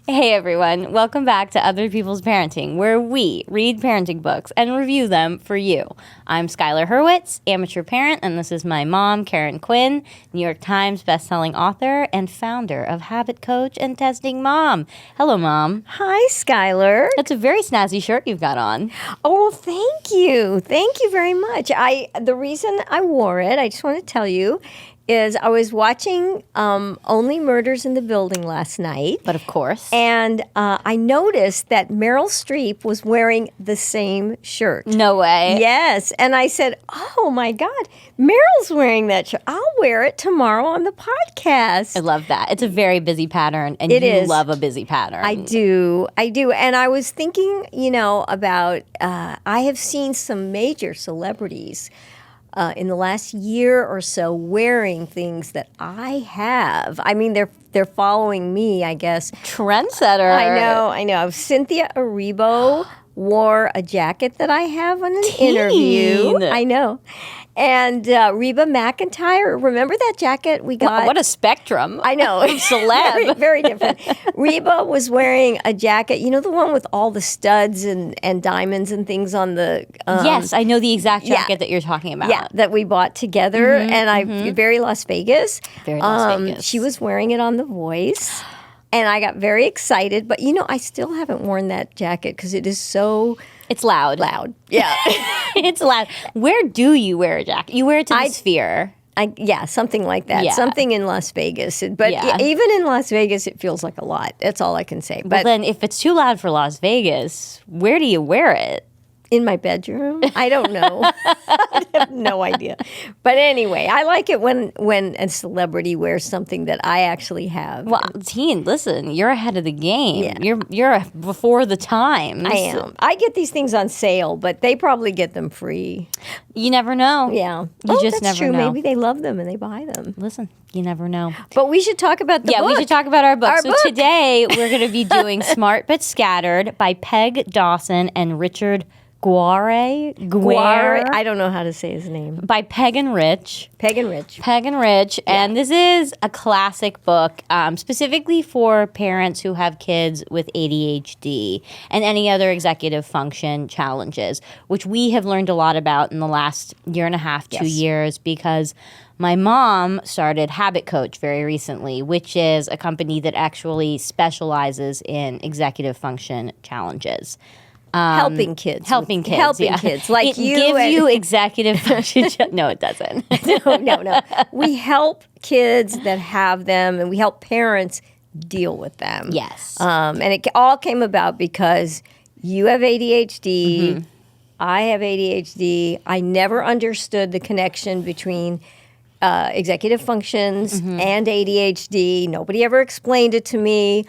Hey everyone, welcome back to Other People's Parenting, where we read parenting books and review them for you. I'm Schuyler Hurwitz, amateur parent, and this is my mom, Karen Quinn, New York Times bestselling author and founder of Habit Coach and Testing Mom. Hello, Mom. Hi, Schuyler. That's a very snazzy shirt you've got on. Oh, well, thank you. Thank you very much. The reason I wore it, I just want to tell you, is I was watching Only Murders in the Building last night. But of course. And I noticed that Meryl Streep was wearing the same shirt. No way. Yes. And I said, oh, my God, Meryl's wearing that shirt. I'll wear it tomorrow on the podcast. I love that. It's a very busy pattern, and It you is. love a busy pattern. I do. And I was thinking, about I have seen some major celebrities in the last year or so wearing things that I have. I mean, they're following me, I guess. Trendsetter. I know. Cynthia Erivo wore a jacket that I have on an interview. I know. And Reba McEntire, remember that jacket we got? What a spectrum. I know. Celeb. Very, very different. Reba was wearing a jacket, the one with all the studs and diamonds and things on the... Yes, I know the exact jacket that you're talking about. Yeah, that we bought together. And very Las Vegas. Very Las Vegas. She was wearing it on The Voice. And I got very excited. But, I still haven't worn that jacket because it is so... It's loud. Loud. Yeah. It's loud. Where do you wear a jacket? You wear it to the Sphere. Something like that. Yeah. Something in Las Vegas. But even in Las Vegas, it feels like a lot. That's all I can say. But But then if it's too loud for Las Vegas, where do you wear it? in my bedroom, I don't know. I have no idea. But anyway, I like it when a celebrity wears something that I actually have. Well, teen, listen, you're ahead of the game. Yeah. You're before the times. I am. I get these things on sale, but they probably get them free. You never know. Yeah. You just that's never true. know. Maybe they love them and they buy them. Listen, you never know. But we should talk about the book. We should talk about our book. Our so book. Today we're going to be doing Smart But Scattered by Peg Dawson and Richard Guare. I don't know how to say his name. By Peg and Rich. Peg and Rich. And this is a classic book specifically for parents who have kids with ADHD and any other executive function challenges, which we have learned a lot about in the last year and a half, 2 years, because my mom started Habit Coach very recently, which is a company that actually specializes in executive function challenges. Helping kids. Helping kids like it you. It gives you executive function. No, it doesn't. No. We help kids that have them, and we help parents deal with them. Yes. And it all came about because you have ADHD. I have ADHD. I never understood the connection between executive functions and ADHD. Nobody ever explained it to me,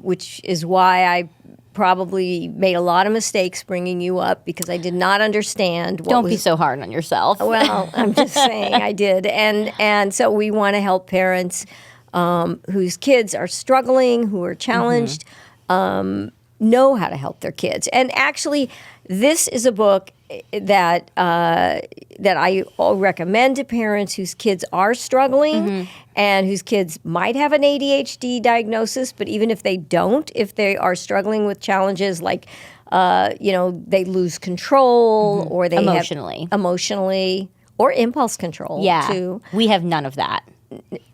which is why I probably made a lot of mistakes bringing you up, because I did not understand what Don't be so hard on yourself. Well, I'm just saying I did. And so we want to help parents whose kids are struggling, who are challenged, know how to help their kids. And actually, this is a book that I recommend to parents whose kids are struggling and whose kids might have an ADHD diagnosis, but even if they don't, if they are struggling with challenges like, they lose control or they emotionally or impulse control too. We have none of that.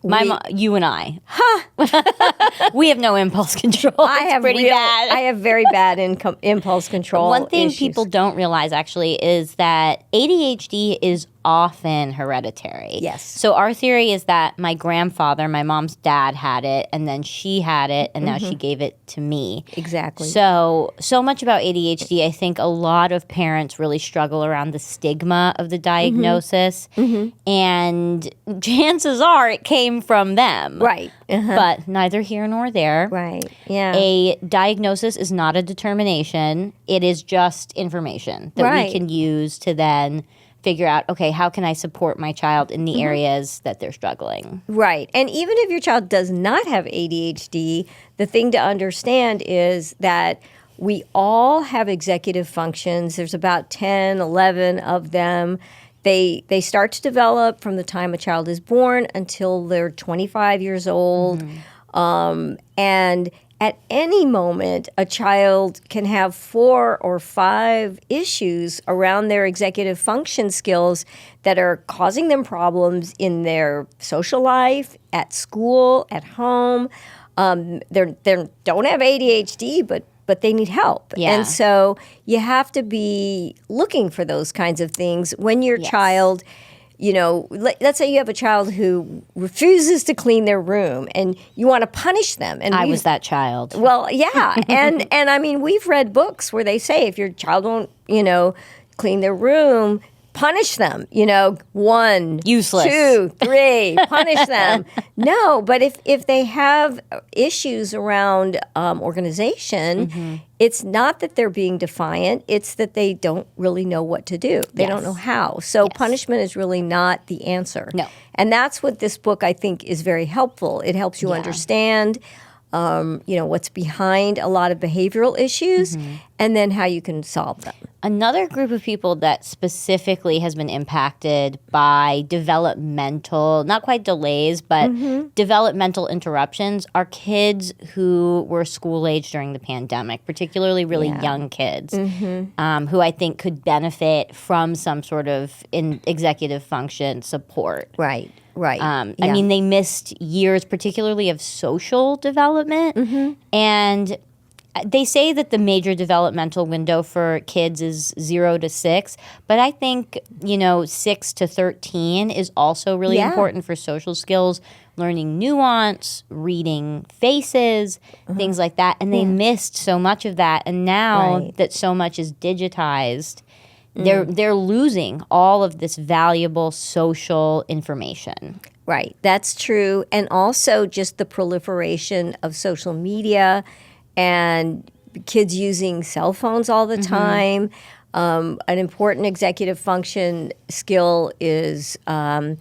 You and I. We have no impulse control. It's pretty bad. I have very bad impulse control. One thing issues. people don't realize actually is that ADHD is often hereditary. Yes. So our theory is that my grandfather, my mom's dad, had it, and then she had it, and now she gave it to me. Exactly. So much about ADHD, I think a lot of parents really struggle around the stigma of the diagnosis, and chances are it came from them. Right. But neither here nor there. Right. Yeah. A diagnosis is not a determination. It is just information that we can use to then figure out, okay, how can I support my child in the areas that they're struggling? Right. And even if your child does not have ADHD, the thing to understand is that we all have executive functions. There's about 10, 11 of them. They start to develop from the time a child is born until they're 25 years old. And at any moment, a child can have 4 or 5 issues around their executive function skills that are causing them problems in their social life, at school, at home. They don't have ADHD, but they need help. Yeah. And so you have to be looking for those kinds of things when your child, let's say you have a child who refuses to clean their room and you want to punish them. And I was that child. Well, yeah. and I mean, we've read books where they say if your child won't, clean their room, punish them, 1, Useless. 2, 3, punish them. No, but if they have issues around organization, it's not that they're being defiant, it's that they don't really know what to do. They don't know how. So punishment is really not the answer. No. And that's what this book, I think, is very helpful. It helps you understand what's behind a lot of behavioral issues and then how you can solve them. Another group of people that specifically has been impacted by developmental, not quite delays, but developmental interruptions are kids who were school age during the pandemic, particularly really young kids who I think could benefit from some sort of executive function support. Right. I mean, they missed years, particularly of social development. And they say that the major developmental window for kids is 0 to 6. But I think, 6 to 13 is also really important for social skills, learning nuance, reading faces, things like that. And they missed so much of that. And now that so much is digitized, they're losing all of this valuable social information. Right, that's true. And also just the proliferation of social media and kids using cell phones all the time. An important executive function skill is the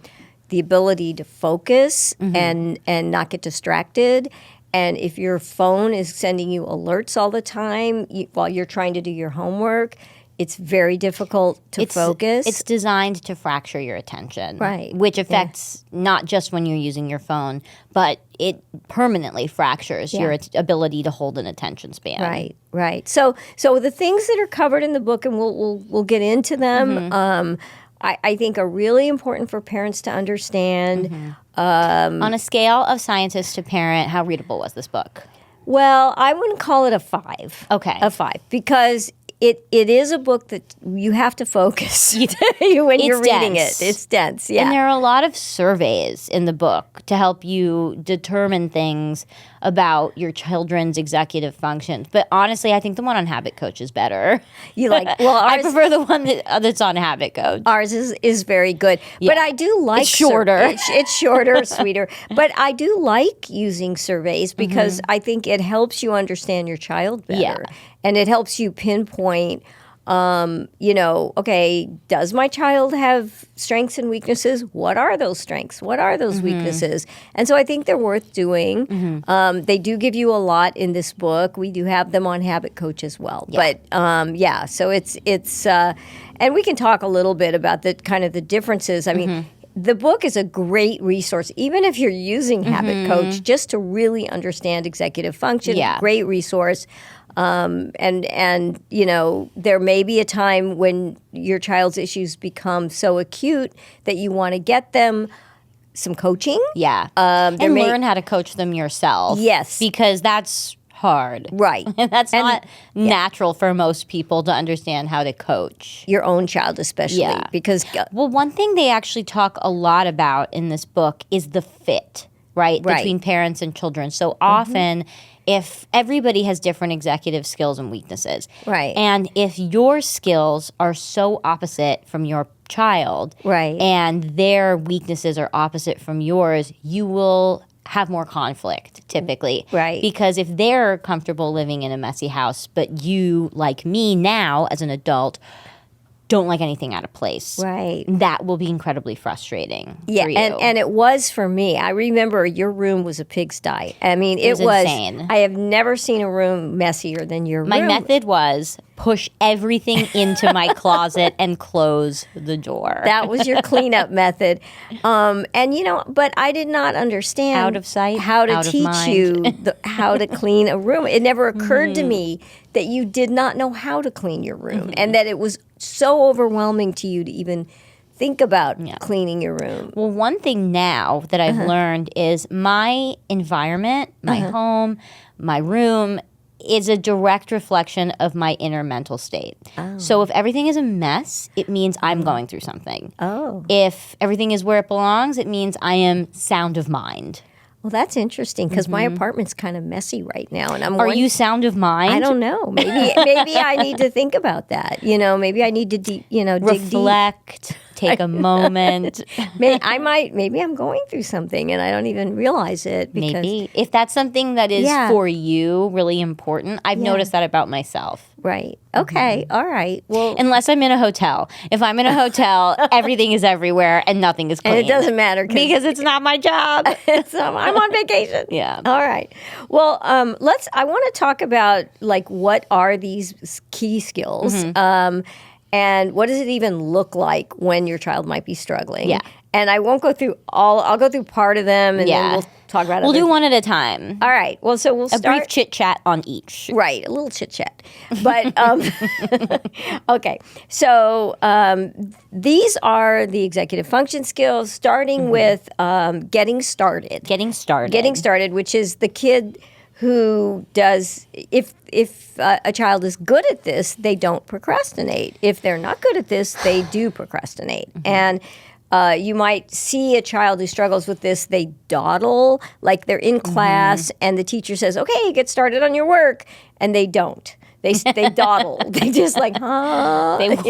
ability to focus and not get distracted. And if your phone is sending you alerts all the time while you're trying to do your homework, it's very difficult to focus. It's designed to fracture your attention. Right. Which affects not just when you're using your phone, but it permanently fractures your ability to hold an attention span. Right. So the things that are covered in the book, and we'll get into them, I think are really important for parents to understand. On a scale of scientist to parent, how readable was this book? Well, I wouldn't call it a 5. Okay. A 5, because it is a book that you have to focus when you're reading it. It's dense, And there are a lot of surveys in the book to help you determine things about your children's executive functions. But honestly, I think the one on Habit Coach is better. I prefer the one that's on Habit Coach. Ours is very good. Yeah. But I do like... It's shorter. It's shorter, sweeter. But I do like using surveys because I think it helps you understand your child better. Yeah. And it helps you pinpoint, okay, does my child have strengths and weaknesses? What are those strengths? What are those weaknesses? And so I think they're worth doing. They do give you a lot in this book. We do have them on Habit Coach as well. Yeah. But so it's and we can talk a little bit about the kind of the differences. I mean, the book is a great resource, even if you're using Habit Coach, just to really understand executive function. Yeah. Great resource. And there may be a time when your child's issues become so acute that you want to get them some coaching. Yeah. And learn how to coach them yourself. Yes. Because that's hard. Right. And that's not natural for most people to understand how to coach. Your own child especially. Yeah. Because... Well, one thing they actually talk a lot about in this book is the fit, right? Between parents and children. So often... if everybody has different executive skills and weaknesses. Right. And if your skills are so opposite from your child. Right. And their weaknesses are opposite from yours, you will have more conflict typically. Right. Because if they're comfortable living in a messy house, but you, like me now as an adult, don't like anything out of place. Right. That will be incredibly frustrating for you. And it was for me. I remember your room was a pigsty. I mean, it was insane. I have never seen a room messier than your room. My method was push everything into my closet and close the door. That was your cleanup method. And, but I did not understand Out of sight, how to out of teach mind. you how to clean a room. It never occurred to me that you did not know how to clean your room and that it was so overwhelming to you to even think about cleaning your room. Well, one thing now that I've learned is my environment, my home, my room is a direct reflection of my inner mental state. Oh. So if everything is a mess, it means I'm going through something. Oh. If everything is where it belongs, it means I am sound of mind. Well, that's interesting because my apartment's kind of messy right now, and Are you sound of mind? I don't know. Maybe I need to think about that. Maybe I need to dig deep. Reflect. Take a moment. Maybe I'm going through something and I don't even realize it. Because, maybe. If that's something that is for you really important, I've noticed that about myself. Right. Okay. All right. Well, unless I'm in a hotel. If I'm in a hotel, everything is everywhere and nothing is clean. And it doesn't matter. Because it's not my job. I'm on vacation. Yeah. All right. Well, I want to talk about what are these key skills? And what does it even look like when your child might be struggling? Yeah. And I won't go through I'll go through part of them and then we'll talk about it. We'll do one at a time. All right. Well, so we'll start. A brief chit chat on each. Right. A little chit chat. But, okay. So these are the executive function skills, starting with getting started. Getting started, which is the kid who does, if a child is good at this, they don't procrastinate. If they're not good at this, they do procrastinate. And you might see a child who struggles with this, they dawdle, like they're in class and the teacher says, okay, get started on your work, and they don't. They dawdle. They just They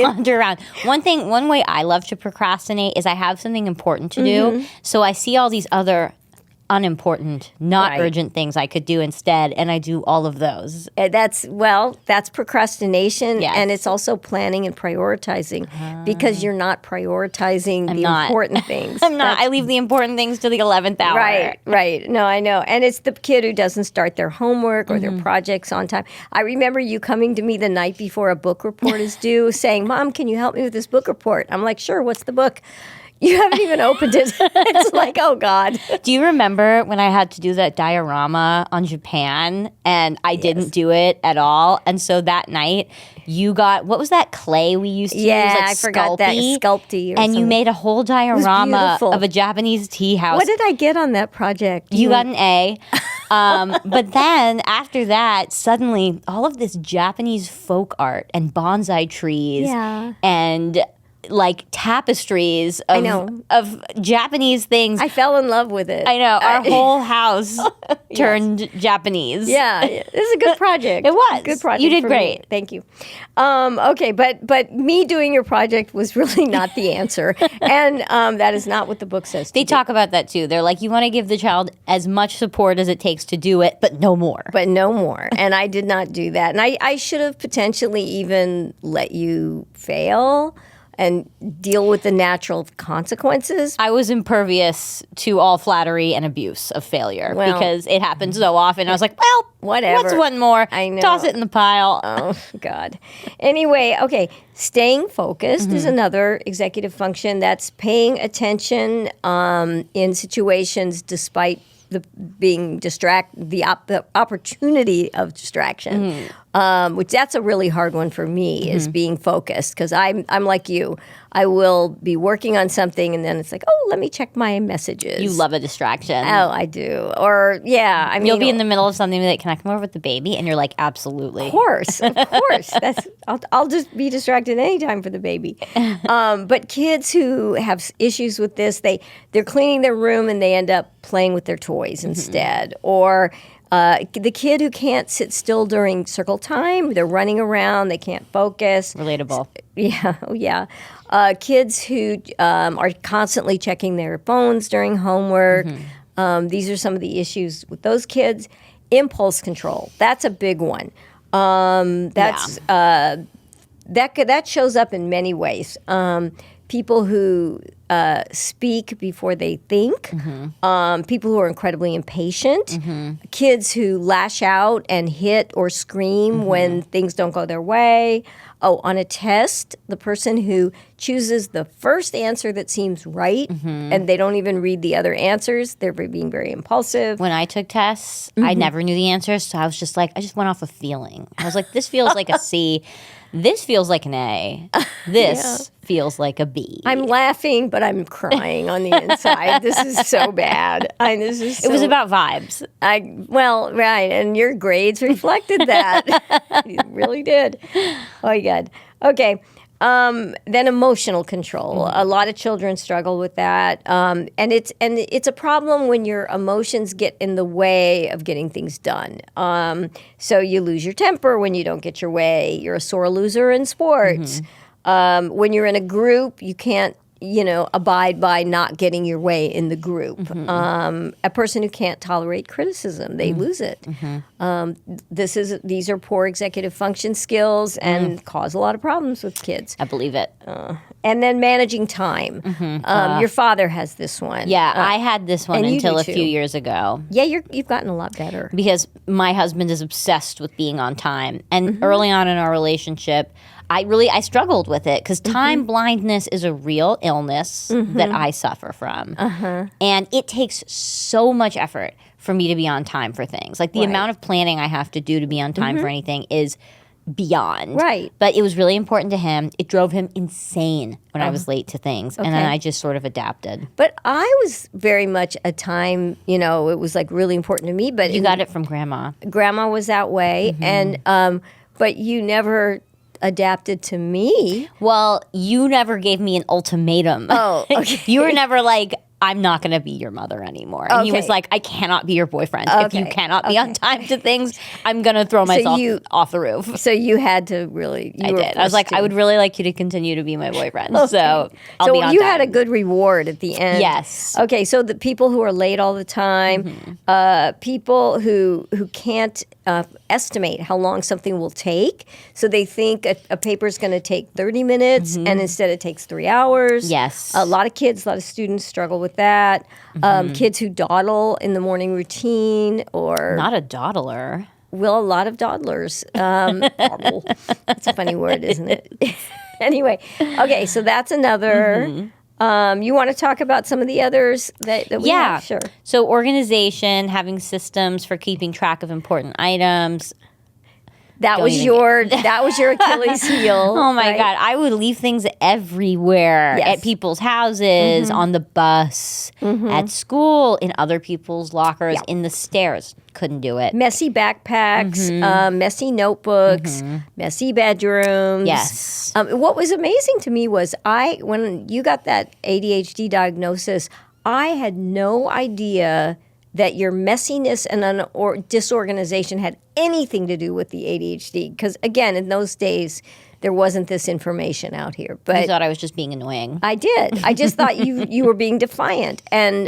wander around. One way I love to procrastinate is I have something important to do, so I see all these other unimportant, not urgent things I could do instead, and I do all of those. That's procrastination, and it's also planning and prioritizing because you're not prioritizing important things. I'm not. I leave the important things to the 11th hour. Right. No, I know. And it's the kid who doesn't start their homework or their projects on time. I remember you coming to me the night before a book report is due saying, Mom, can you help me with this book report? I'm like, sure, what's the book? You haven't even opened it. It's like, oh, God. Do you remember when I had to do that diorama on Japan and I didn't do it at all? And so that night you got, what was that clay we used to use? I forgot that. Sculpey. And something. You made a whole diorama of a Japanese tea house. What did I get on that project? You got an A. But then after that, suddenly all of this Japanese folk art and bonsai trees and tapestries of Japanese things. I fell in love with it. I know. Our whole house turned Japanese. Yeah. It was a good project. It was. Good project. You did great. Me. Thank you. Okay, but me doing your project was really not the answer. And that is not what the book says. They talk about that too. They're like, you want to give the child as much support as it takes to do it, but no more. And I did not do that. And I should have potentially even let you fail and deal with the natural consequences. I was impervious to all flattery and abuse of failure because it happened so often. I was like, well, whatever. What's one more? I know. Toss it in the pile. Oh, God. Anyway, okay. Staying focused is another executive function. That's paying attention in situations despite the opportunity of distraction, which that's a really hard one for me, is being focused, because I'm like you. I will be working on something and then it's like, oh, let me check my messages. You love a distraction. Oh, I do. Or you'll be in the middle of something like, can I come over with the baby? And you're like, absolutely. Of course. I'll just be distracted anytime for the baby. But kids who have issues with this, they're cleaning their room and they end up playing with their toys instead. Or the kid who can't sit still during circle time, they're running around, they can't focus. Relatable. Yeah. Kids who are constantly checking their phones during homework. These are some of the issues with those kids. Impulse control. That's a big one. That shows up in many ways. people who speak before they think, people who are incredibly impatient, kids who lash out and hit or scream when things don't go their way. Oh, on a test, the person who chooses the first answer that seems right and they don't even read the other answers, they're being very impulsive. When I took tests, I never knew the answers, so I was just like, I just went off a feeling. I was like, this feels like a C. This feels like an A. This feels like a B. I'm laughing, but I'm crying on the inside. This is so bad. It was about vibes. Right, and your grades reflected that. You really did. Oh my God. Okay. Then emotional control. A lot of children struggle with that, and it's a problem when your emotions get in the way of getting things done. So you lose your temper when you don't get your way. You're a sore loser in sports. When you're in a group, you can't abide by not getting your way in the group. A person who can't tolerate criticism, they lose it. These are poor executive function skills and cause a lot of problems with kids. I believe it. And then managing time. Your father has this one. Yeah, I had this one until a few years ago. Yeah, you've gotten a lot better. Because my husband is obsessed with being on time. And early on in our relationship, I struggled with it because time blindness is a real illness that I suffer from. And it takes so much effort for me to be on time for things. Like the amount of planning I have to do to be on time for anything is beyond. Right. But it was really important to him. It drove him insane when I was late to things. And then I just sort of adapted. But I was very much a time, it was like really important to me. But you got it from Grandma. Grandma was that way. And but you never adapted to me. Well, you never gave me an ultimatum. Oh, okay. You were never like, I'm not going to be your mother anymore. And he was like, I cannot be your boyfriend. If you cannot be on time to things, I'm going to throw myself off the roof. So you had to really... I did. I was like, I would really like you to continue to be my boyfriend. So I'll be on you time. had a good reward at the end. Yes. Okay, so the people who are late all the time, people who can't estimate how long something will take. So they think a paper is going to take 30 minutes and instead it takes 3 hours. Yes. A lot of students struggle with that. Kids who dawdle in the morning routine or... Not a dawdler. Well, a lot of dawdlers. Dawdle. That's a funny word, isn't it? Anyway, okay, so that's another... you want to talk about some of the others that we have? Sure. So organization, having systems for keeping track of important items. That was your Achilles heel. Oh my God. I would leave things everywhere. At people's houses, on the bus, at school, in other people's lockers, in the stairs. Couldn't do it. Messy backpacks, messy notebooks, messy bedrooms. Yes. What was amazing to me was when you got that ADHD diagnosis, I had no idea that your messiness and disorganization had anything to do with the ADHD. Because, again, in those days, there wasn't this information out here. But you thought I was just being annoying. I did. I just thought you were being defiant. And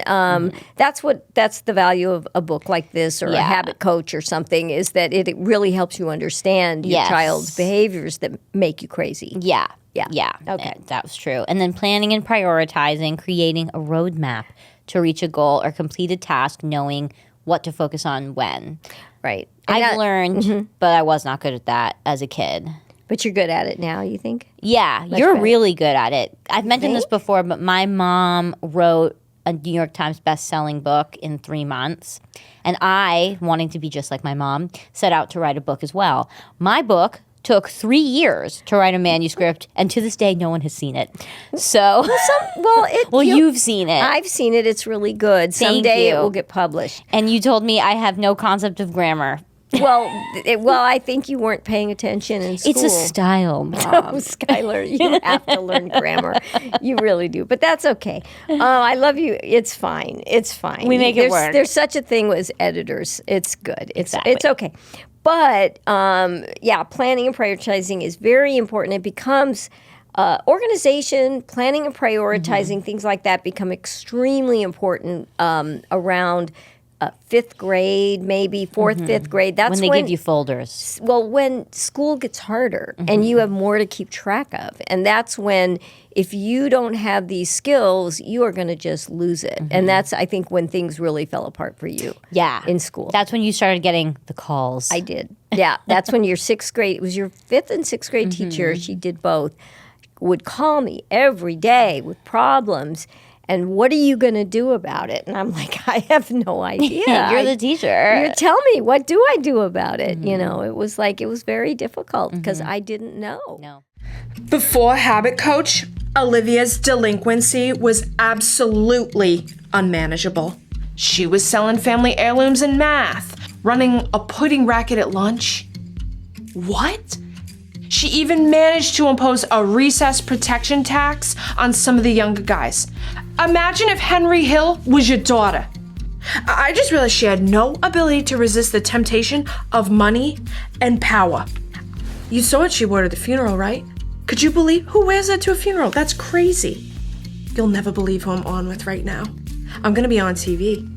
that's the value of a book like this or a habit coach or something, is that it really helps you understand your child's behaviors that make you crazy. Yeah. Okay. And that was true. And then planning and prioritizing, creating a roadmap to reach a goal or complete a task, knowing what to focus on when. Right. I've learned, but I was not good at that as a kid. But you're good at it now, you think? Yeah, you're really good at it. I've mentioned this before, but my mom wrote a New York Times best-selling book in 3 months. And I, wanting to be just like my mom, set out to write a book as well. My book took 3 years to write a manuscript, and to this day, no one has seen it. So, you've seen it. I've seen it. It's really good. Someday it will get published. And you told me I have no concept of grammar. Well, I think you weren't paying attention in school. It's a style, Mom. Oh, Schuyler, you have to learn grammar. You really do. But that's okay. Oh, I love you. It's fine. It's fine. We make it work. There's such a thing as editors. It's good. It's okay. But, planning and prioritizing is very important. It becomes organization, planning and prioritizing, things like that become extremely important around fifth grade, maybe fourth, fifth grade. That's when they give you folders. Well, when school gets harder and you have more to keep track of. And that's when, if you don't have these skills, you are going to just lose it. And that's, I think, when things really fell apart for you in school. That's when you started getting the calls. I did. Yeah, that's when your sixth grade, it was your fifth and sixth grade teacher, she did both, would call me every day with problems. And what are you going to do about it? And I'm like, I have no idea. You're the teacher. You tell me, what do I do about it? You know, it was very difficult because I didn't know. No. Before Habit Coach, Olivia's delinquency was absolutely unmanageable. She was selling family heirlooms in math, running a pudding racket at lunch. What? She even managed to impose a recess protection tax on some of the younger guys. Imagine if Henry Hill was your daughter. I just realized she had no ability to resist the temptation of money and power. You saw what she wore to the funeral, right? Could you believe who wears that to a funeral? That's crazy. You'll never believe who I'm on with right now. I'm gonna be on TV.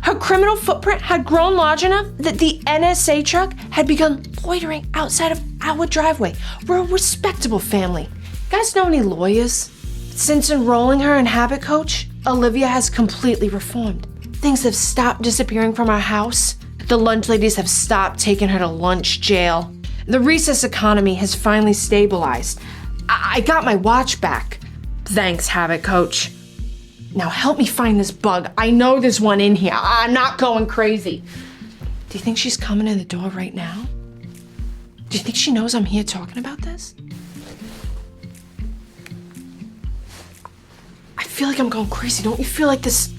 Her criminal footprint had grown large enough that the NSA truck had begun loitering outside of our driveway. We're a respectable family. You guys know any lawyers? Since enrolling her in Habit Coach, Olivia has completely reformed. Things have stopped disappearing from our house. The lunch ladies have stopped taking her to lunch jail. The recess economy has finally stabilized. I got my watch back. Thanks, Habit Coach. Now help me find this bug. I know there's one in here. I'm not going crazy. Do you think she's coming in the door right now? Do you think she knows I'm here talking about this? I feel like I'm going crazy. Don't you feel like this?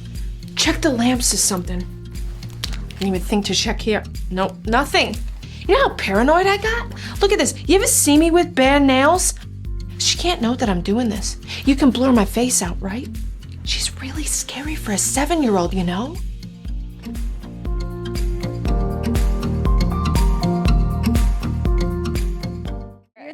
Check the lamps or something. I didn't even think to check here. Nope, nothing. You know how paranoid I got? Look at this. You ever see me with bare nails? She can't know that I'm doing this. You can blur my face out, right? She's really scary for a 7-year-old, you know?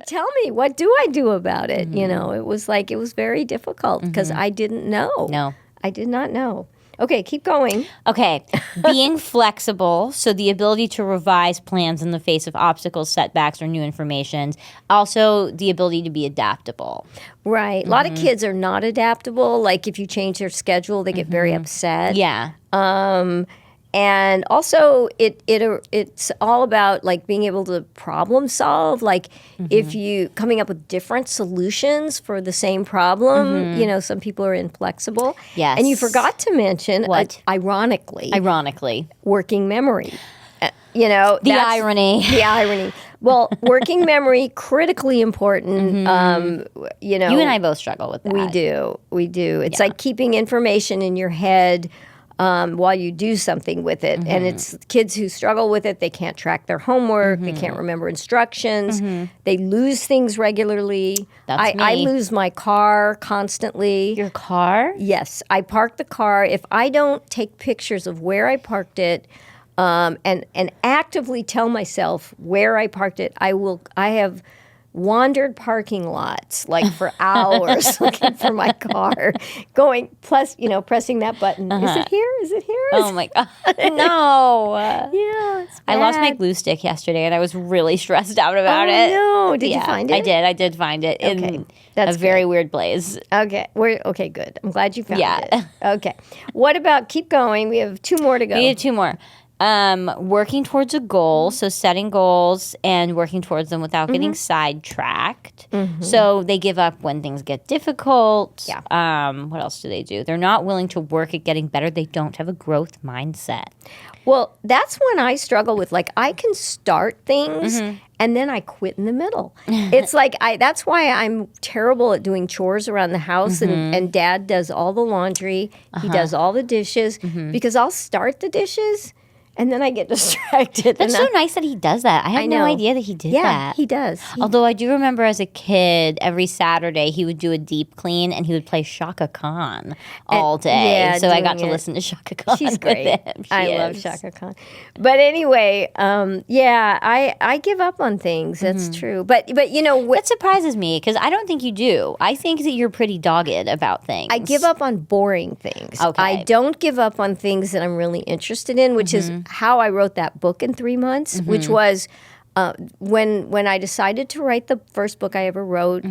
Tell me, what do I do about it? You know, it was very difficult because I didn't know. No. I did not know. Okay, keep going. Okay, being flexible, so the ability to revise plans in the face of obstacles, setbacks, or new information. Also, the ability to be adaptable. Right. A lot of kids are not adaptable. Like if you change their schedule, they get very upset. Yeah. And also, it's all about like being able to problem solve. Like if you coming up with different solutions for the same problem. You know, some people are inflexible. Yes. And you forgot to mention, What? Ironically, Working memory. You know, The irony. The irony. Well, working memory, critically important. You know, You and I both struggle with that. We do. It's like keeping information in your head while you do something with it. And it's kids who struggle with it. They can't track their homework. They can't remember instructions. They lose things regularly. That's me. I lose my car constantly. Your car? Yes. I park the car. If I don't take pictures of where I parked it and actively tell myself where I parked it, I have wandered parking lots like for hours looking for my car, pressing that button. Is it here? Is it here? Oh my God. No. Yeah, it's I lost my bad. glue stick yesterday and I was really stressed out about Oh, it. no. Did you find it? I did find it in That's a very weird place. Okay. Okay, good. I'm glad you found Yeah. it. Okay. What about, keep going. We have 2 more to go. We have 2 more. Working towards a goal, so setting goals and working towards them without getting sidetracked. So they give up when things get difficult. Yeah. What else do they do? They're not willing to work at getting better. They don't have a growth mindset. Well, that's when I struggle with, like, I can start things and then I quit in the middle. It's like, that's why I'm terrible at doing chores around the house and Dad does all the laundry. He does all the dishes because I'll start the dishes and then I get distracted. That's so nice that he does that. I had no idea that he did yeah, that. he does. Although I do remember as a kid, every Saturday he would do a deep clean and he would play Shaka Khan all day. yeah, so I got to doing it. listen to Shaka Khan. She's great. With him. I love Shaka Khan. But anyway, I give up on things. That's true. But you know what? That surprises me because I don't think you do. I think that you're pretty dogged about things. I give up on boring things. Okay. I don't give up on things that I'm really interested in, which is how I wrote that book in 3 months, which was when I decided to write the first book I ever wrote.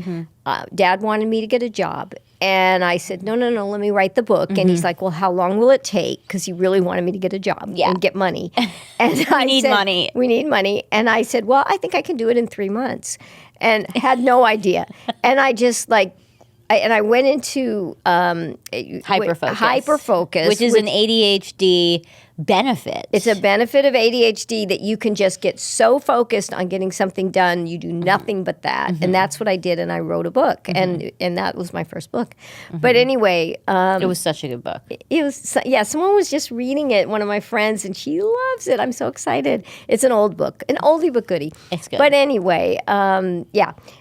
Dad wanted me to get a job. And I said, no, let me write the book. And he's like, well, how long will it take? Because he really wanted me to get a job and get money. And we need money. We need money. And I said, well, I think I can do it in 3 months. And had no idea. And I just I went into hyperfocus, which is an ADHD benefit. It's a benefit of ADHD that you can just get so focused on getting something done, you do nothing but that. And that's what I did, and I wrote a book, and that was my first book. But anyway, it was such a good book. It was, someone was just reading it, one of my friends, and she loves it. I'm so excited. It's an old book, an oldie but goodie. It's good. But anyway,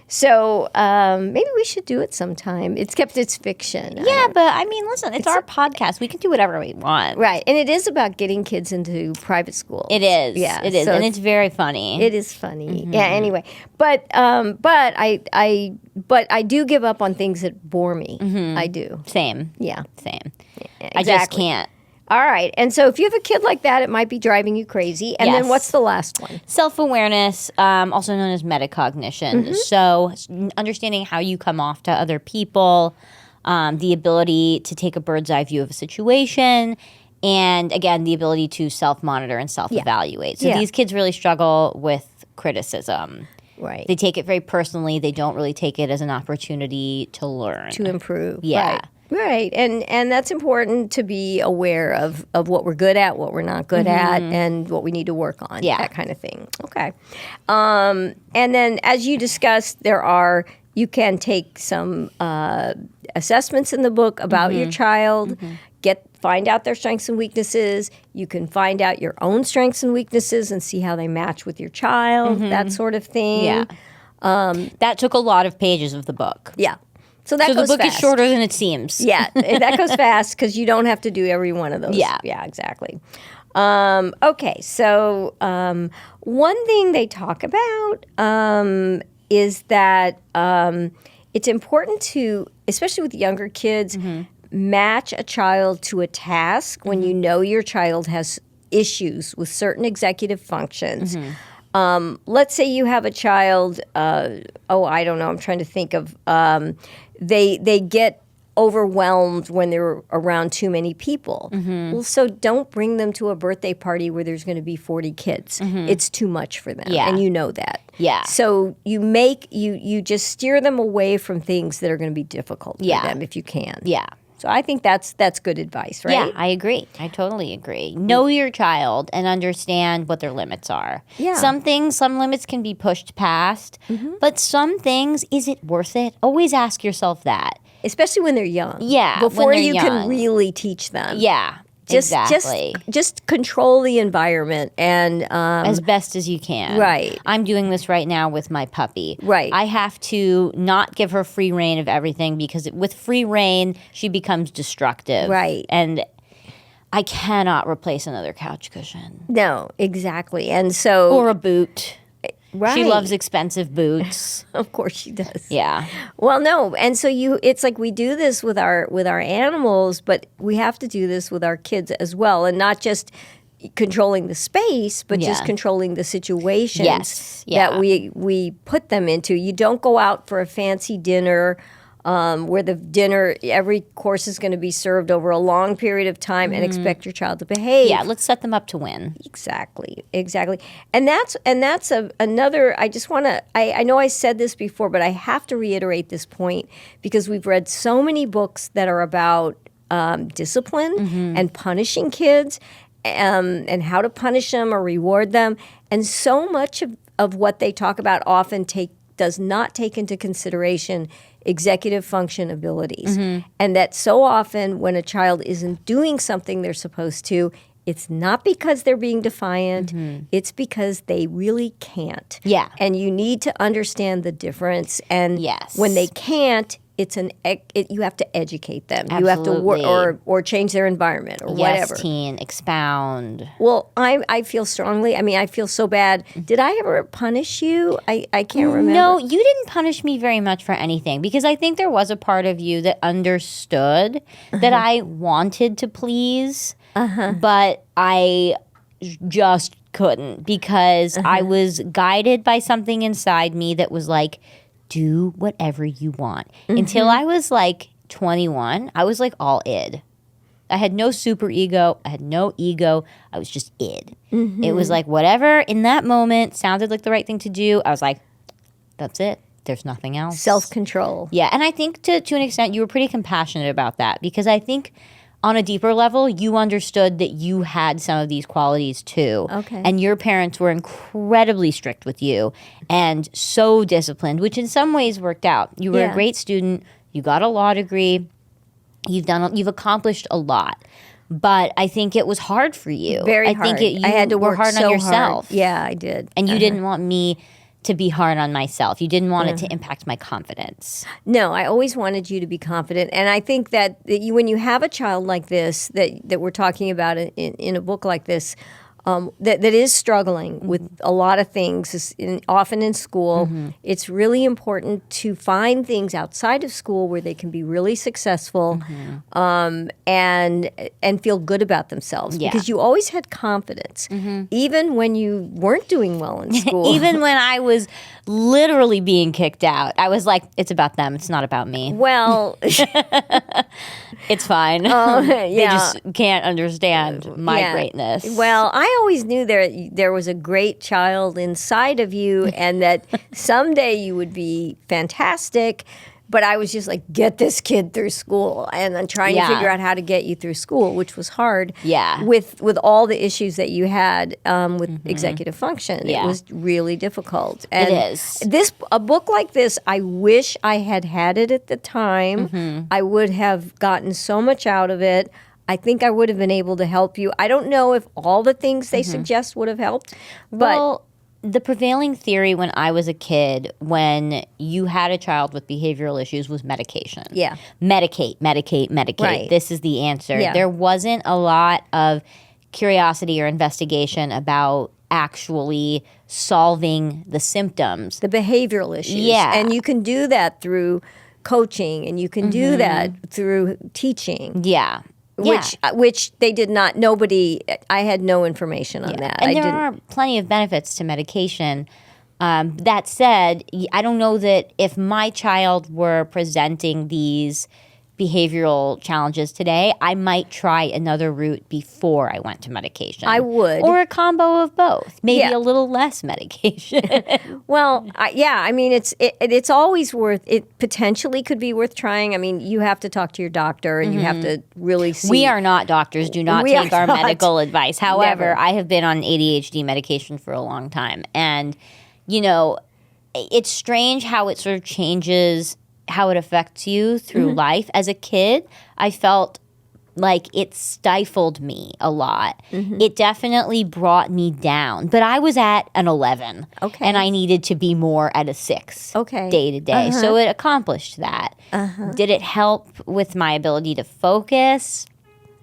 so maybe we should do it sometime. It's fiction. Yeah, but I mean, listen, it's our podcast. We can do whatever we want. Right, and it is about getting kids into private schools. It is. Yeah, it is, so and it's very funny. It is funny. Yeah. Anyway, but I do give up on things that bore me. I do. Same. Yeah. Same. Exactly. I just can't. All right, and so if you have a kid like that, it might be driving you crazy. And then Yes. what's the last one? Self-awareness, also known as metacognition. So understanding how you come off to other people, the ability to take a bird's eye view of a situation, and again, the ability to self-monitor and self-evaluate. So these kids really struggle with criticism. Right. They take it very personally. They don't really take it as an opportunity to learn. To improve. Yeah. Right. Right, and that's important to be aware of what we're good at, what we're not good at, and what we need to work on, that kind of thing. Okay. And then as you discussed, you can take some assessments in the book about your child, find out their strengths and weaknesses. You can find out your own strengths and weaknesses and see how they match with your child, that sort of thing. Yeah. That took a lot of pages of the book. Yeah. So the book fast. is shorter than it seems. Yeah, that goes fast because you don't have to do every one of those. Yeah. Yeah, exactly. Okay, so one thing they talk about is that it's important to, especially with younger kids, match a child to a task when you know your child has issues with certain executive functions. Let's say you have a child, I don't know, I'm trying to think of, they get overwhelmed when they're around too many people. Well, so don't bring them to a birthday party where there's going to be 40 kids. It's too much for them, and you know that. Yeah. So you just steer them away from things that are going to be difficult for them if you can. Yeah. So I think that's good advice, right? Yeah, I agree. I totally agree. Know your child and understand what their limits are. Yeah. Some limits can be pushed past, but some things, is it worth it? Always ask yourself that. Especially when they're young. Yeah, Before when they're you young. can really teach them. Yeah, exactly. Just control the environment and as best as you can. Right. I'm doing this right now with my puppy. Right. I have to not give her free rein of everything because with free rein, she becomes destructive. Right. And I cannot replace another couch cushion. No, exactly. And so Or a boot. right. She loves expensive boots. Of course she does. Yeah. Well, no, and so it's like we do this with our animals, but we have to do this with our kids as well, and not just controlling the space, but just controlling the situations that we put them into. You don't go out for a fancy dinner where the dinner, every course is going to be served over a long period of time and expect your child to behave. Yeah, let's set them up to win. Exactly. And that's another, I just want to, I know I said this before, but I have to reiterate this point because we've read so many books that are about discipline and punishing kids and how to punish them or reward them. And so much of what they talk about often does not take into consideration executive function abilities. And that so often when a child isn't doing something they're supposed to, It's not because they're being defiant. It's because they really can't. Yeah. And you need to understand the difference. And Yes. when they can't, you have to educate them. You have to Absolutely. or change their environment or whatever. Yes, teen, expound. Well, I feel strongly. I mean, I feel so bad. Did I ever punish you? I can't remember. No, you didn't punish me very much for anything because I think there was a part of you that understood that I wanted to please, but I just couldn't because I was guided by something inside me that was like, do whatever you want. Until I was like 21, I was like all id. I had no super ego. I had no ego. I was just id. It was like whatever in that moment sounded like the right thing to do. I was like, that's it. There's nothing else. Self-control. Yeah, and I think to an extent you were pretty compassionate about that because I think on a deeper level you understood that you had some of these qualities too. Okay. And your parents were incredibly strict with you and so disciplined, which in some ways worked out. You were a great student. You got a law degree. You've accomplished a lot. But I think it was hard for you. Very hard. I think you I had to were work hard so on yourself. hard. Yeah, I did. And you didn't want me to be hard on myself. You didn't want it to impact my confidence. No, I always wanted you to be confident. And I think that when you have a child like this, that we're talking about in a book like this, that is struggling with a lot of things, often in school, it's really important to find things outside of school where they can be really successful and feel good about themselves. Yeah. Because you always had confidence, even when you weren't doing well in school. Even when I was literally being kicked out, I was like, it's about them. It's not about me. Well, It's fine. They just can't understand my greatness. Well, I always knew there was a great child inside of you and that someday you would be fantastic. But I was just like, get this kid through school, and then trying to figure out how to get you through school, which was hard. Yeah. With all the issues that you had with executive function, it was really difficult. And it is. A book like this, I wish I had it at the time. I would have gotten so much out of it. I think I would have been able to help you. I don't know if all the things they suggest would have helped, but. Well, the prevailing theory when I was a kid, when you had a child with behavioral issues, was medication. Yeah. Medicate. Right. This is the answer. Yeah. There wasn't a lot of curiosity or investigation about actually solving the symptoms. The behavioral issues. Yeah. And you can do that through coaching, and you can do that through teaching. Yeah. Which they did not. I had no information on that. And there are plenty of benefits to medication. That said, I don't know that if my child were presenting these behavioral challenges today, I might try another route before I went to medication. I would. Or a combo of both. Maybe a little less medication. Well, I mean, it's always worth it. Potentially could be worth trying. I mean, you have to talk to your doctor, and you have to really see. We are not doctors. Do not We take are our not. medical advice. However, Never. I have been on ADHD medication for a long time. And, it's strange how it sort of changes how it affects you through life. As a kid, I felt like it stifled me a lot. It definitely brought me down. But I was at an 11. Okay. And I needed to be more at a 6 day to day. So it accomplished that. Did it help with my ability to focus?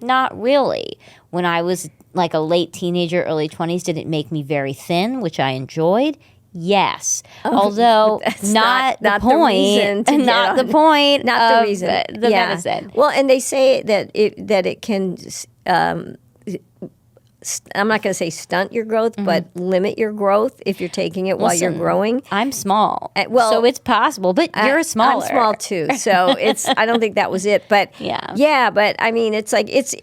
Not really. When I was like a late teenager, early 20s, did it make me very thin, which I enjoyed? Yes. Although not the point. Not the point. Not the of reason. The medicine. Well, and they say that it can. I'm not going to say stunt your growth, but limit your growth if you're taking it while you're growing. I'm small, well, so it's possible. But you're smaller. I'm small too, so I don't think that was it. But yeah. But I mean, it's like it's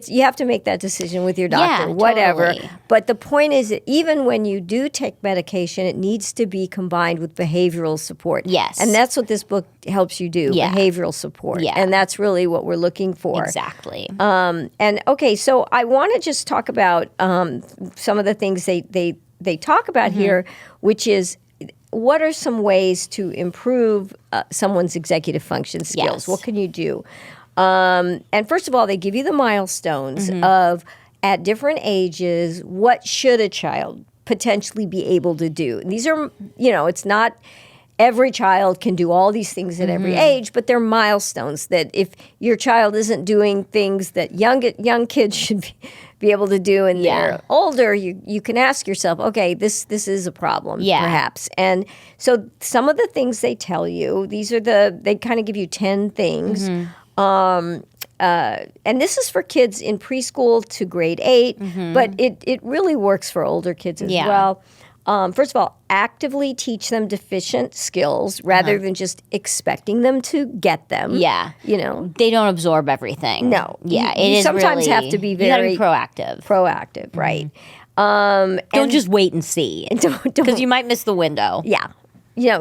you have to make that decision with your doctor, Yeah, whatever. totally. But the point is that even when you do take medication, it needs to be combined with behavioral support. Yes. And that's what this book helps you do, Yeah. behavioral support. Yeah. And that's really what we're looking for. Exactly. And okay, so I want to just talk about some of the things they talk about here, which is what are some ways to improve someone's executive function skills? Yes. What can you do? And first of all, they give you the milestones of at different ages, what should a child potentially be able to do? And these are, it's not every child can do all these things at every age, but they're milestones that if your child isn't doing things that young kids should be able to do and they're older, you can ask yourself, okay, this is a problem, perhaps. And so some of the things they tell you, they kind of give you 10 things. And this is for kids in preschool to grade 8, but it really works for older kids as well. First of all, actively teach them deficient skills rather than just expecting them to get them. Yeah. They don't absorb everything. No. Yeah. You sometimes have to be very proactive. Proactive, right. Don't just wait and see. Because you might miss the window. Yeah.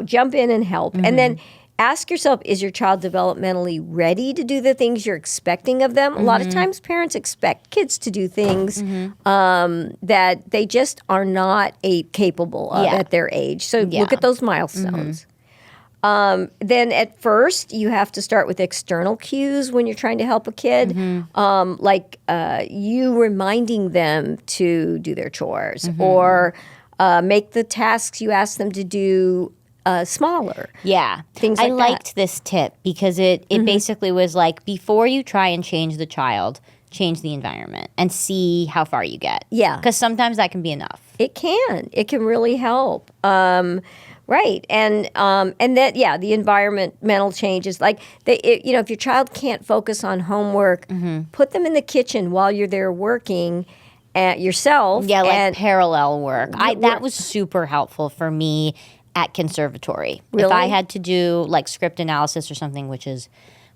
Jump in and help. And then ask yourself, is your child developmentally ready to do the things you're expecting of them? A lot of times parents expect kids to do things that they just are not capable of at their age. So look at those milestones. Then at first, you have to start with external cues when you're trying to help a kid, like you reminding them to do their chores or make the tasks you ask them to do smaller. Yeah. Things like I liked this tip because it basically was like, before you try and change the child, change the environment and see how far you get. Yeah. Because sometimes that can be enough. It can. It can really help. Right. And that, the environmental changes. Like, if your child can't focus on homework, put them in the kitchen while you're there working at yourself. Yeah, like parallel work. That was super helpful for me at conservatory. Really? If I had to do like script analysis or something, which is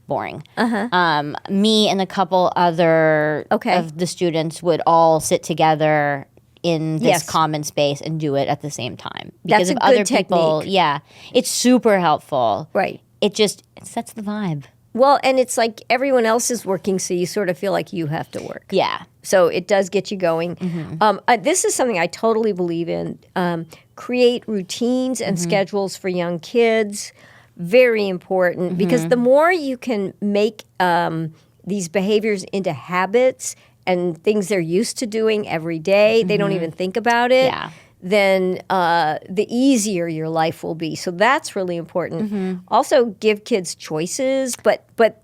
boring, me and a couple other of the students would all sit together in this common space and do it at the same time. Because That's of a other good people, technique. It's super helpful. Right. It sets the vibe. Well, and it's like everyone else is working, so you sort of feel like you have to work. Yeah. So it does get you going. This is something I totally believe in. Create routines and schedules for young kids. Very important because the more you can make these behaviors into habits and things they're used to doing every day, they don't even think about it, then the easier your life will be. So that's really important. Also, give kids choices, but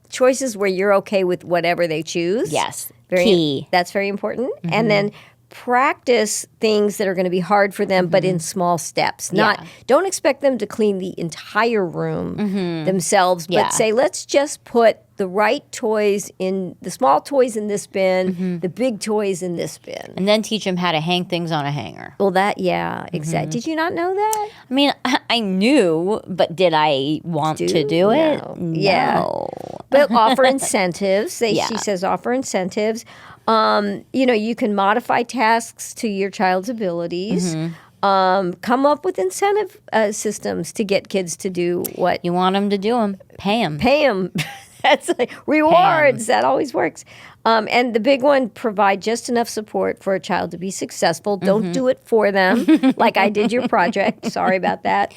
choices where you're okay with whatever they choose. Yes. Key. That's very important. And then practice things that are going to be hard for them, but in small steps. Don't expect them to clean the entire room themselves, but say, let's just put the right toys in, the small toys in this bin, the big toys in this bin. And then teach them how to hang things on a hanger. Well, exactly. Did you not know that? I mean, I knew, but did I want to do it? No. Yeah. But offer incentives. She says offer incentives. You can modify tasks to your child's abilities. Come up with incentive systems to get kids to do what you want them to do. Pay them. That's like rewards. That always works. And the big one, provide just enough support for a child to be successful. Don't do it for them, like I did your project. Sorry about that.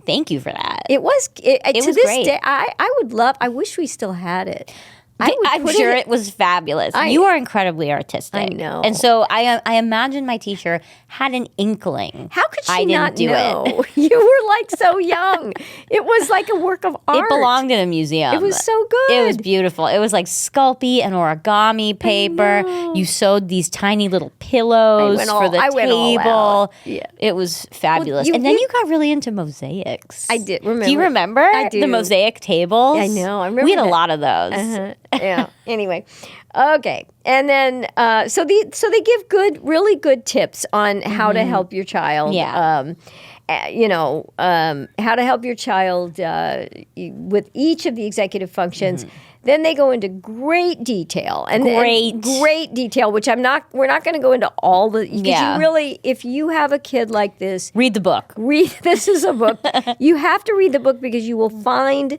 Thank you for that. It was to was this great. day. I wish we still had it. I'm sure it was fabulous. You are incredibly artistic. I know. And so I imagine my teacher had an inkling. How could she I didn't not do know? it. You were like so young. It was like a work of art. It belonged in a museum. It was so good. It was beautiful. It was like Sculpey and origami paper. You sewed these tiny little pillows for the table. Yeah. It was fabulous. And then you got really into mosaics. I did. Remember? Do you remember the mosaic tables? I know. I remember. We had that. a lot of those. Yeah. Anyway, okay, and then so they give really good tips on how to help your child. Yeah. How to help your child with each of the executive functions. Then they go into great detail and great detail, which we're not going to go into all the. Because you really, if you have a kid like this, read the book. This is a book. You have to read the book because you will find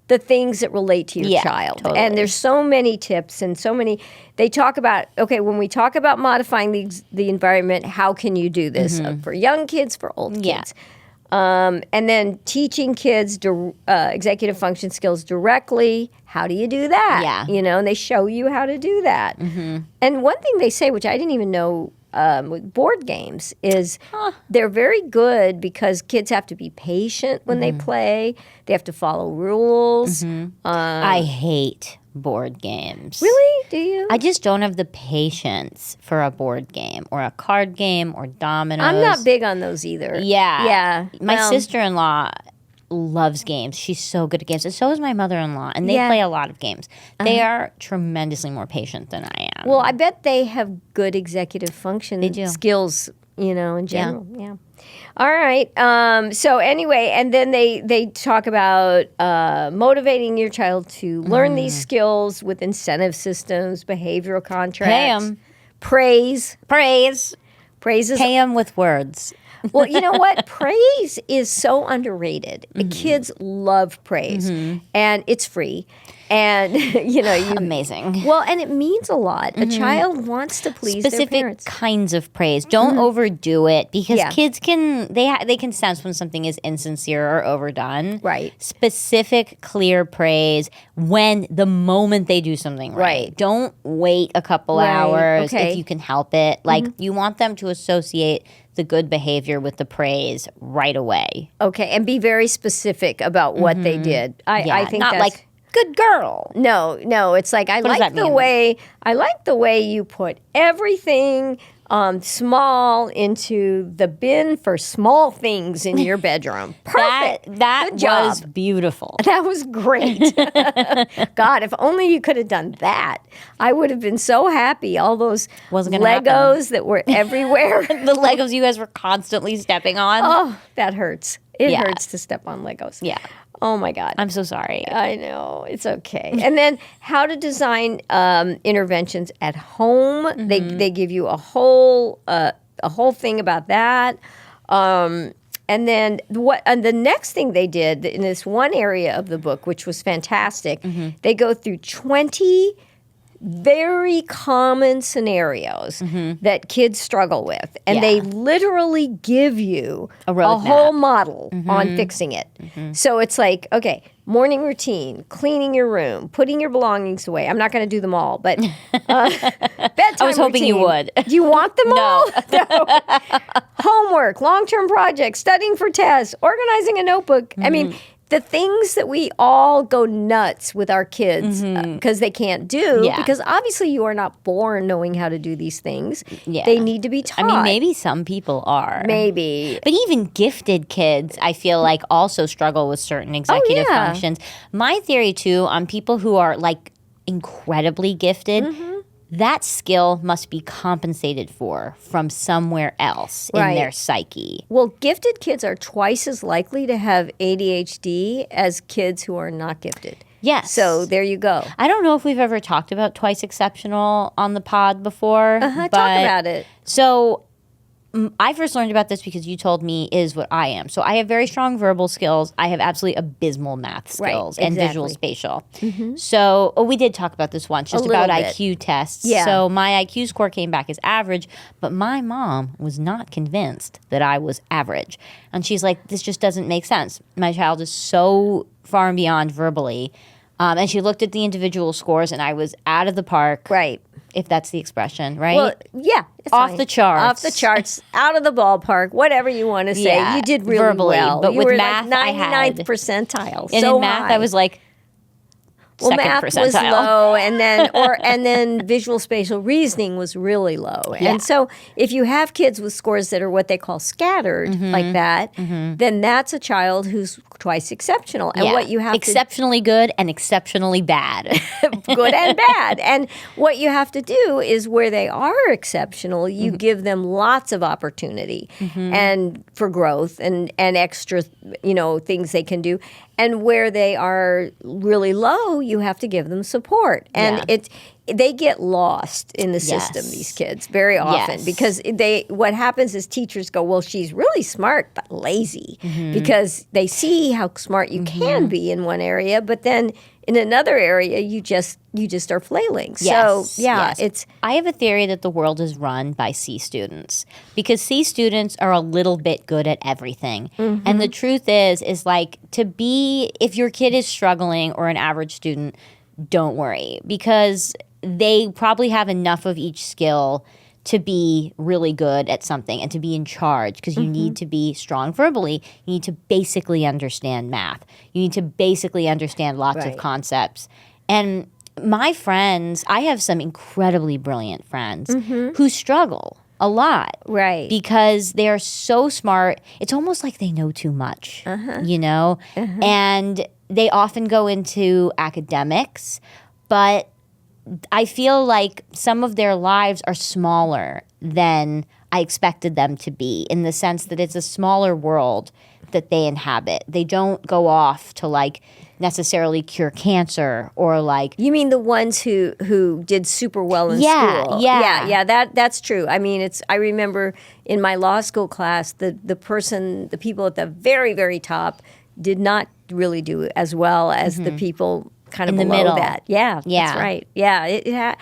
the things that relate to your child. Totally. And there's so many tips and so many. They talk about, when we talk about modifying the environment, how can you do this for young kids, for old kids? And then teaching kids executive function skills directly. How do you do that? Yeah. And they show you how to do that. And one thing they say, which I didn't even know with board games, is they're very good because kids have to be patient when they play. They have to follow rules. I hate board games. Really? Do you? I just don't have the patience for a board game or a card game or dominoes. I'm not big on those either. Yeah. Yeah. My Well, sister-in-law loves games. She's so good at games. And so is my mother-in-law. And they play a lot of games. They are tremendously more patient than I am. Well, I bet they have good executive function do. skills, in general. Yeah. All right. So anyway, and then they talk about motivating your child to learn these skills with incentive systems, behavioral contracts. Pay 'em. Praise. Praise. Praise is Pay them with words. well, you know what? Praise is so underrated. The kids love praise, and it's free. And you Amazing. well, and it means a lot. A child wants to please their Specific parents. kinds of praise. Don't overdo it because Yeah. kids can they can sense when something is insincere or overdone. Right. Specific, clear praise when the moment they do something right. Right. Don't wait a couple Right. hours Okay. if you can help it. Like you want them to associate the good behavior with the praise right away. Okay, and be very specific about what they did. I think not that's, like good girl. no. It's like I does like that the mean? way you put everything small into the bin for small things in your bedroom. Perfect. That Good job. was beautiful. That was great. God, if only you could have done that. I would have been so happy. All those Wasn't gonna Legos that were everywhere. The Legos you guys were constantly stepping on. Oh, that hurts. It Yeah. hurts to step on Legos. Yeah. Oh my God. I'm so sorry. I know, it's okay. And then how to design interventions at home. They give you a whole thing about that. And then the next thing they did in this one area of the book, which was fantastic, they go through 20 very common scenarios that kids struggle with. And they literally give you a roadmap. whole model on fixing it. So it's like, okay, morning routine, cleaning your room, putting your belongings away. I'm not going to do them all, but bedtime I was hoping you routine. would. Do you want them No. all? No. Homework, long-term projects, studying for tests, organizing a notebook. I mean, the things that we all go nuts with our kids because they can't do, Yeah. because obviously you are not born knowing how to do these things. Yeah. They need to be taught. I mean, maybe some people are. Maybe. But even gifted kids, I feel like also struggle with certain executive yeah. functions. My theory, too, on people who are like incredibly gifted, that skill must be compensated for from somewhere else in Right. their psyche. Well, gifted kids are twice as likely to have ADHD as kids who are not gifted. Yes. So there you go. I don't know if we've ever talked about twice exceptional on the pod before. Talk about it. So I first learned about this because you told me is what I am. So I have very strong verbal skills. I have absolutely abysmal math Right, skills and visual exactly. spatial. So we did talk about this once, just little about bit. IQ tests. Yeah. So my IQ score came back as average, but my mom was not convinced that I was average. And she's like, this just doesn't make sense. My child is so far and beyond verbally. And she looked at the individual scores and I was out of the park. Right. If that's the expression, right? Well, yeah. it's Off fine. the charts. Off the charts, out of the ballpark, whatever you want to say. Yeah, You did really verbally, well. but You with were math, I like had- 99th percentile. and so in math, high. I was like second math percentile. was low, and then visual spatial reasoning was really low. Yeah. And so, if you have kids with scores that are what they call scattered, like that, then that's a child who's twice exceptional. And Yeah. what you have exceptionally good and exceptionally bad. good and bad. And what you have to do is where they are exceptional, you give them lots of opportunity and for growth and extra, things they can do. And where they are really low, you have to give them support. And Yeah. they get lost in the system, Yes. these kids, very often. Yes. Because what happens is teachers go, well, she's really smart, but lazy. Because they see how smart you can be in one area, but then in another area, you just are flailing. Yes, So yeah, yes. I have a theory that the world is run by C students because C students are a little bit good at everything. And the truth is like if your kid is struggling or an average student, don't worry because they probably have enough of each skill to be really good at something and to be in charge because you need to be strong verbally. You need to basically understand math. You need to basically understand lots of concepts. And my friends, I have some incredibly brilliant friends who struggle a lot. Right. Because they are so smart. It's almost like they know too much, you know? And they often go into academics, but I feel like some of their lives are smaller than I expected them to be in the sense that it's a smaller world that they inhabit. They don't go off to like necessarily cure cancer or like. You mean the ones who did super well in school? Yeah. That's true. I mean, I remember in my law school class, the people at the very, very top did not really do as well as the people kind of in the below middle. that. Yeah, that's right. Yeah,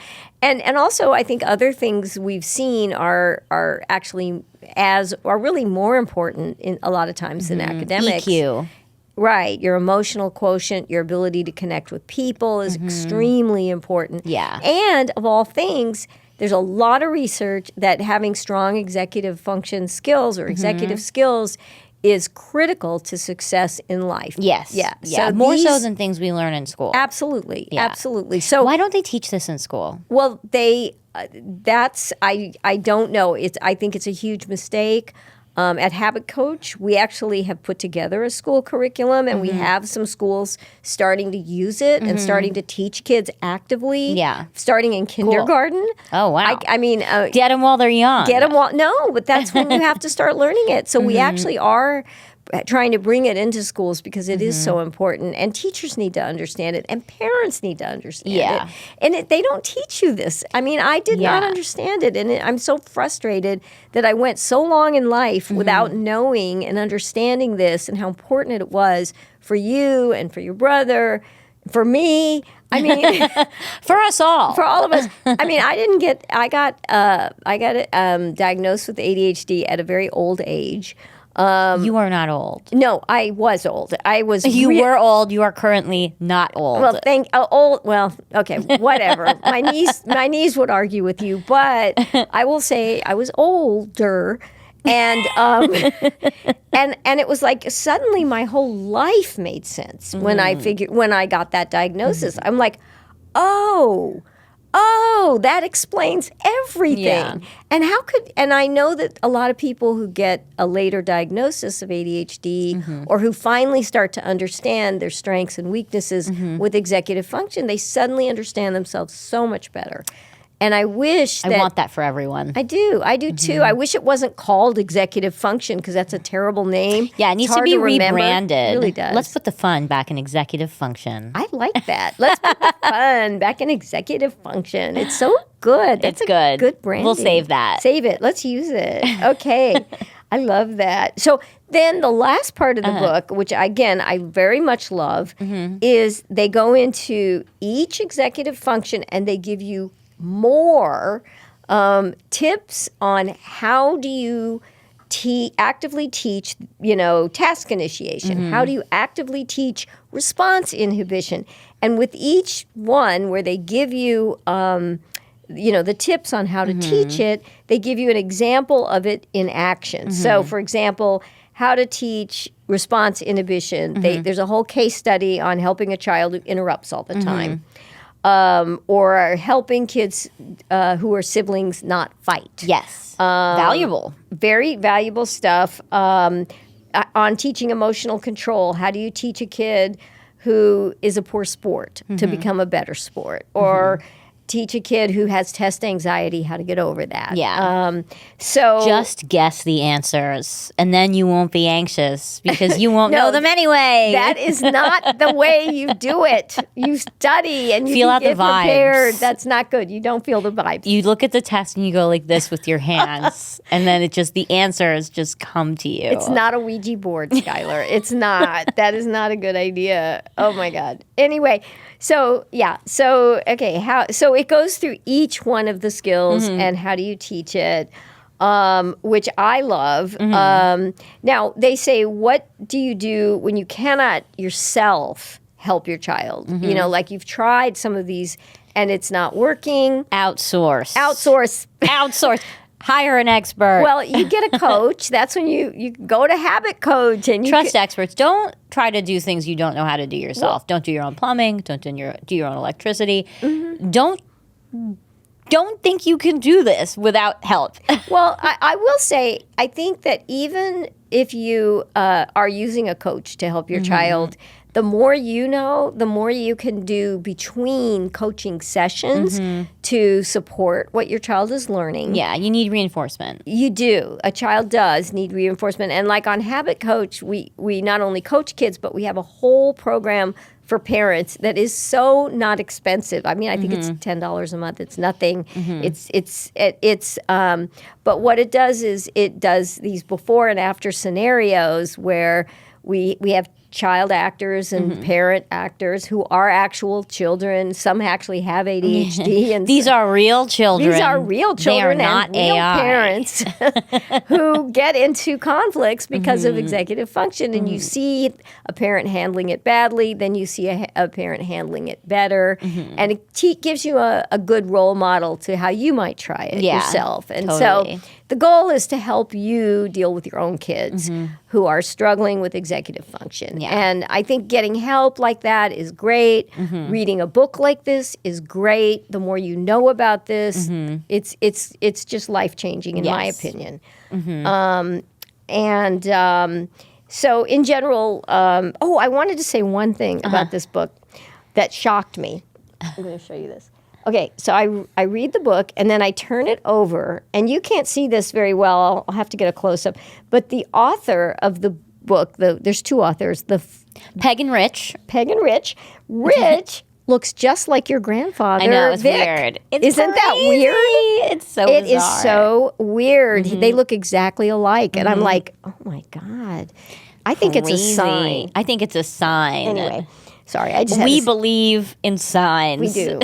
and also I think other things we've seen are actually are really more important in a lot of times than academics. EQ. Right. Your emotional quotient, your ability to connect with people is extremely important. Yeah. And of all things, there's a lot of research that having strong executive function skills or executive skills is critical to success in life. Yes. Yeah. So more so than things we learn in school. Absolutely. Yeah. Absolutely. So why don't they teach this in school? well, I don't know. I think it's a huge mistake. At Habit Coach, we actually have put together a school curriculum, and we have some schools starting to use it and starting to teach kids actively. Yeah. Starting in kindergarten. Oh, wow. I mean, Get them while they're young. get them while no, but that's when you have to start learning it. So we actually are trying to bring it into schools because it is so important, and teachers need to understand it, and parents need to understand it. And they don't teach you this. I mean, I did not understand it, and I'm so frustrated that I went so long in life without knowing and understanding this and how important it was for you and for your brother, for me. I mean, for us all. for all of us. I mean, I got diagnosed with ADHD at a very old age. You are not old. No, I was old. I was. You were old. You are currently not old. Well, old. Well, okay, whatever. my niece would argue with you, but I will say I was older, and and it was like suddenly my whole life made sense when I got that diagnosis. I'm like, oh, that explains everything. Yeah. And I know that a lot of people who get a later diagnosis of ADHD or who finally start to understand their strengths and weaknesses with executive function, they suddenly understand themselves so much better. And I wish that... I want that for everyone. I do too. I wish it wasn't called executive function because that's a terrible name. Yeah, it needs It's to hard be remember. rebranded. It really does. Let's put the fun back in executive function. I like that. Let's put the fun back in executive function. It's so good. That's It's good. Good branding. We'll save that. Save it. Let's use it. Okay. I love that. So then the last part of the book, which again I very much love, is they go into each executive function and they give you more tips on how do you actively teach, task initiation. How do you actively teach response inhibition? And with each one where they give you, the tips on how to teach it, they give you an example of it in action. So, for example, how to teach response inhibition. There's a whole case study on helping a child who interrupts all the time. Or helping kids who are siblings not fight. Yes. Valuable. Very valuable stuff. On teaching emotional control. How do you teach a kid who is a poor sport to become a better sport? Or teach a kid who has test anxiety how to get over that. Yeah. So just guess the answers, and then you won't be anxious because you won't know them anyway. That is not the way you do it. You study and you Feel out the get prepared. vibes. That's not good. You don't feel the vibes. You look at the test and you go like this with your hands, and then the answers just come to you. It's not a Ouija board, Schuyler. It's not. That is not a good idea. Oh my God. Anyway, so yeah. So okay. So it goes through each one of the skills and how do you teach it, which I love. Now they say, what do you do when you cannot yourself help your child? You know, like you've tried some of these and it's not working. Outsource. Hire an expert. Well, you get a coach. That's when you go to Habit Coach and you trust experts. Don't try to do things you don't know how to do yourself. Don't do your own plumbing. Don't do your own electricity. Don't think you can do this without help. Well, I will say, I think that even if you are using a coach to help your child, the more you know, the more you can do between coaching sessions to support what your child is learning. Yeah, you need reinforcement. You do. A child does need reinforcement. And like on Habit Coach, we not only coach kids, but we have a whole program for parents that is so not expensive. I mean, I think it's $10 a month. It's nothing. But what it does is it does these before and after scenarios where we have child actors and parent actors who are actual children. Some actually have ADHD. And these are real children. These are real children They are not and real AI. parents who get into conflicts because of executive function. And you see a parent handling it badly, then you see a parent handling it better. And it gives you a good role model to how you might try it yourself. And totally. so the goal is to help you deal with your own kids who are struggling with executive function. Yeah. And I think getting help like that is great. Reading a book like this is great. The more you know about this, it's just life-changing in my opinion. So in general, I wanted to say one thing about this book that shocked me. I'm going to show you this. Okay, so I read the book, and then I turn it over, and you can't see this very well. I'll have to get a close-up. But the author of the book, there's two authors, Peg and Rich. Rich looks just like your grandfather, I know, it's Vic. weird. Isn't that weird? It's so bizarre. It is so weird. They look exactly alike, and I'm like, oh, my God. I think it's a sign. I think it's a sign. Anyway, sorry. I just We believe in signs. We do.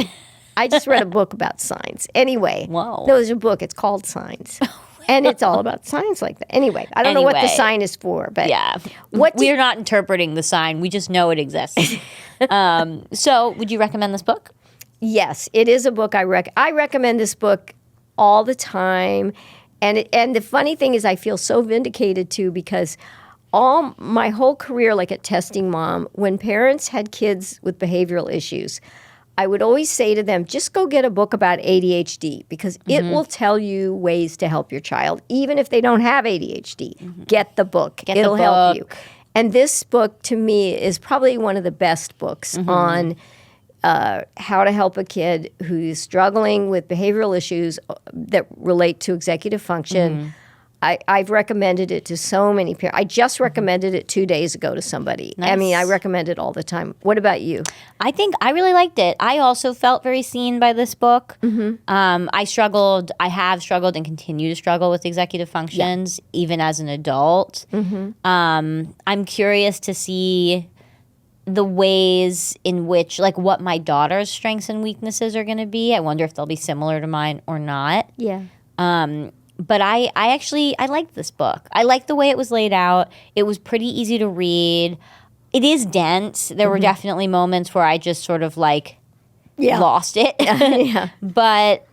I just read a book about signs. Anyway. Whoa. No, there's a book. It's called Signs. And it's all about signs like that. Anyway, I don't know what the sign is for, but yeah, we're not interpreting the sign. We just know it exists. So, would you recommend this book? Yes, it is a book I recommend this book all the time. And the funny thing is I feel so vindicated too because my whole career, like at Testing Mom, when parents had kids with behavioral issues, I would always say to them, just go get a book about ADHD because it will tell you ways to help your child, even if they don't have ADHD. Get the book. It'll help you. And this book, to me, is probably one of the best books on how to help a kid who's struggling with behavioral issues that relate to executive function. I've recommended it to so many parents. I just recommended it 2 days ago to somebody. Nice. I mean, I recommend it all the time. What about you? I think I really liked it. I also felt very seen by this book. I have struggled and continue to struggle with executive functions, even as an adult. I'm curious to see the ways in which, like, what my daughter's strengths and weaknesses are going to be. I wonder if they'll be similar to mine or not. Yeah. But I liked this book. I liked the way it was laid out. It was pretty easy to read. It is dense. There were definitely moments where I just sort of lost it. But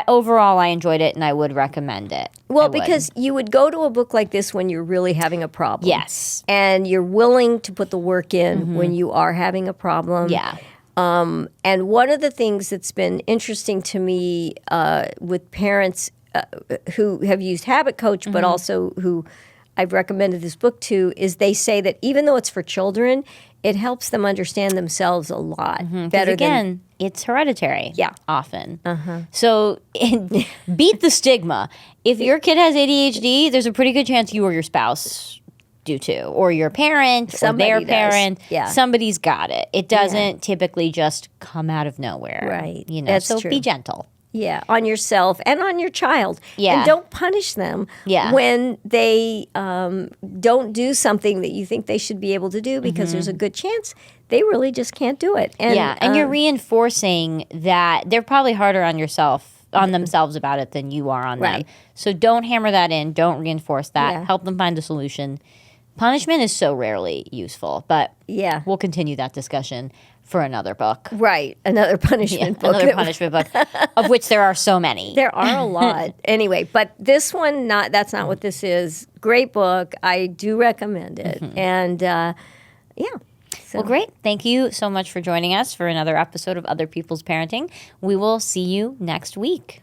overall I enjoyed it and I would recommend it. Well, because you would go to a book like this when you're really having a problem. Yes. And you're willing to put the work in when you are having a problem. Yeah. And one of the things that's been interesting to me with parents who have used Habit Coach, but also who I've recommended this book to is they say that even though it's for children, it helps them understand themselves a lot better again, it's hereditary. Yeah. Often. So beat the stigma. If your kid has ADHD, there's a pretty good chance you or your spouse do too, or your parent, Somebody or their does. parent. Yeah. Somebody's got it. It doesn't typically just come out of nowhere. Right. You know, That's so true. be gentle. Yeah, on yourself and on your child. Yeah. And don't punish them Yeah. when they don't do something that you think they should be able to do because there's a good chance they really just can't do it. And, And you're reinforcing that they're probably harder on themselves about it than you are on them. Right. So don't hammer that in. Don't reinforce that. Yeah. Help them find a solution. Punishment is so rarely useful, but Yeah. we'll continue that discussion for another book. Right, another punishment book. Another punishment book, of which there are so many. There are a lot. Anyway, but this one, that's not what this is. Great book. I do recommend it. And yeah. So. Well, great. Thank you so much for joining us for another episode of Other People's Parenting. We will see you next week.